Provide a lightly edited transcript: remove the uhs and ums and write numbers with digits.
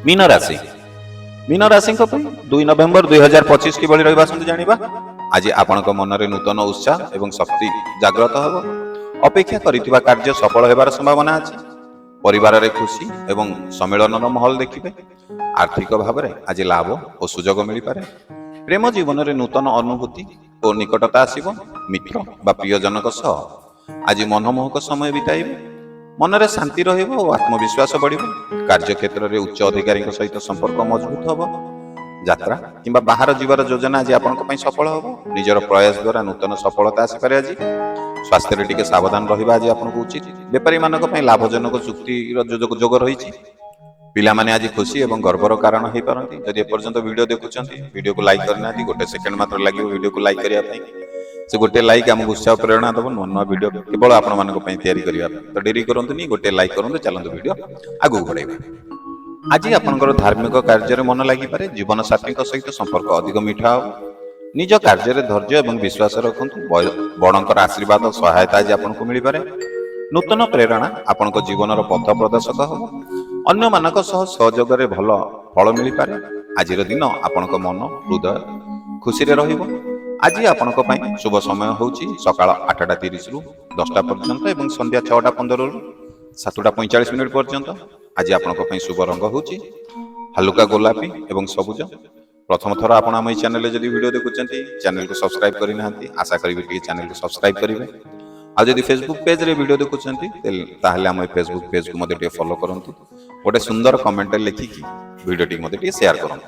Mean राशि mean राशि 2 नवेम्बर 2025 किभଳି ରହିବା ଆସନ୍ତୁ ଜାଣିବା। ଆଜି ଆପଣଙ୍କ ମନରେ ନୂତନ ଉତ୍ସାହ ଏବଂ ଶକ୍ତି ଜାଗ୍ରତ ହେବ। ଅପେକ୍ଷା କରିଥିବା କାର୍ଯ୍ୟ ସଫଳ ହେବାର ସମ୍ଭାବନା ଅଛି। ପରିବାରରେ ଖୁସି ଏବଂ ସମ୍ମିଳନର ମାହୋଲ ଦେଖିବେ। ଆର୍ଥିକ ଭାବରେ ଆଜି ଲାଭ ଓ ସୁଯୋଗ ମିଳିପାରେ। ପ୍ରେମ ଜୀବନରେ ନୂତନ ଅନୁଭୂତି ଓ ନିକଟତା ଆସିବ। ମିତ୍ର ବା ପ୍ରିୟଜନଙ୍କ ସହ ଆଜି ମନମୋହକ ସମୟ ବିତାଇବେ। ମନରେ ଶାନ୍ତି ରହିବ ଓ ଆତ୍ମବିଶ୍ୱାସ ବଢ଼ିବ। କାର୍ଯ୍ୟକ୍ଷେତ୍ରରେ ଉଚ୍ଚ ଅଧିକାରୀଙ୍କ ସହିତ ସମ୍ପର୍କ ମଜବୁତ ହେବ। ଯାତ୍ରା କିମ୍ବା ବାହାର ଯିବାର ଯୋଜନା ଆଜି ଆପଣଙ୍କ ପାଇଁ ସଫଳ ହେବ। ନିଜର ପ୍ରୟାସ ଦ୍ୱାରା ନୂତନ ସଫଳତା ଆସିପାରେ। ଆଜି ସ୍ୱାସ୍ଥ୍ୟରେ ଟିକେ ସାବଧାନ ରହିବା ଆଜି ଆପଣଙ୍କୁ ଉଚିତ। ବେପାରୀମାନଙ୍କ ପାଇଁ ଲାଭଜନକ ଚୁକ୍ତିର ଯୋଗ ରହିଛି। ପିଲାମାନେ ଆଜି ଖୁସି ଏବଂ ଗର୍ବର କାରଣ ହୋଇପାରନ୍ତି। ଯଦି ଏପର୍ଯ୍ୟନ୍ତ ଭିଡ଼ିଓ ଦେଖୁଛନ୍ତି, ଭିଡ଼ିଓକୁ ଲାଇକ୍ କରିନାହାନ୍ତି, ଗୋଟେ ସେକେଣ୍ଡ ମାତ୍ର ଲାଗିବ ଭିଡ଼ିଓକୁ ଲାଇକ୍ କରିବା ପାଇଁ। ସେ ଗୋଟେ ଲାଇକ୍ ଆମକୁ ଉତ୍ସାହ ପ୍ରେରଣା ଦେବ ନୂଆ ନୂଆ ଭିଡ଼ିଓ କେବଳ ଆପଣମାନଙ୍କ ପାଇଁ ତିଆରି କରିବା ପାଇଁ। ତ ଡେରି କରନ୍ତୁନି, ଗୋଟେ ଲାଇକ୍ କରନ୍ତୁ। ଚାଲନ୍ତୁ ଭିଡ଼ିଓ ଆଗକୁ ବଢ଼ାଇବା। ଆଜି ଆପଣଙ୍କର ଧାର୍ମିକ କାର୍ଯ୍ୟରେ ମନ ଲାଗିପାରେ। ଜୀବନସାଥୀଙ୍କ ସହିତ ସମ୍ପର୍କ ଅଧିକ ମିଠା ହେବ। ନିଜ କାର୍ଯ୍ୟରେ ଧୈର୍ଯ୍ୟ ଏବଂ ବିଶ୍ୱାସ ରଖନ୍ତୁ। ବଡ଼ଙ୍କର ଆଶୀର୍ବାଦ ଓ ସହାୟତା ଆଜି ଆପଣଙ୍କୁ ମିଳିପାରେ। ନୂତନ ପ୍ରେରଣା ଆପଣଙ୍କ ଜୀବନର ପଥ ପ୍ରଦର୍ଶକ ହେବ। ଅନ୍ୟମାନଙ୍କ ସହ ସହଯୋଗରେ ଭଲ ଫଳ ମିଳିପାରେ। ଆଜିର ଦିନ ଆପଣଙ୍କ ମନ ହୃଦୟ ଖୁସିରେ ରହିବ। ଆଜି ଆପଣଙ୍କ ପାଇଁ ଶୁଭ ସମୟ ହେଉଛି ସକାଳ 8:30ରୁ 10ଟା ପର୍ଯ୍ୟନ୍ତ ଏବଂ ସନ୍ଧ୍ୟା 6:15ରୁ 7:45 ପର୍ଯ୍ୟନ୍ତ। ଆଜି ଆପଣଙ୍କ ପାଇଁ ଶୁଭ ରଙ୍ଗ ହେଉଛି ହାଲୁକା ଗୋଲାପୀ ଏବଂ ସବୁଜ। ପ୍ରଥମ ଥର ଆପଣ ଆମ ଏହି ଚ୍ୟାନେଲରେ ଯଦି ଭିଡ଼ିଓ ଦେଖୁଛନ୍ତି, ଚ୍ୟାନେଲକୁ ସବସ୍କ୍ରାଇବ୍ କରିନାହାନ୍ତି, ଆଶା କରିବି ଟିକେ ଚ୍ୟାନେଲକୁ ସବସ୍କ୍ରାଇବ୍ କରିବେ। ଆଉ ଯଦି ଫେସବୁକ୍ ପେଜ୍ରେ ଭିଡ଼ିଓ ଦେଖୁଛନ୍ତି ତାହେଲେ ଆମ ଏ ଫେସବୁକ୍ ପେଜ୍କୁ ମଧ୍ୟ ଟିକେ ଫଲୋ କରନ୍ତୁ। ଗୋଟେ ସୁନ୍ଦର କମେଣ୍ଟ ଲେଖିକି ଭିଡ଼ିଓଟି ମଧ୍ୟ ଟିକେ ସେୟାର କରନ୍ତୁ।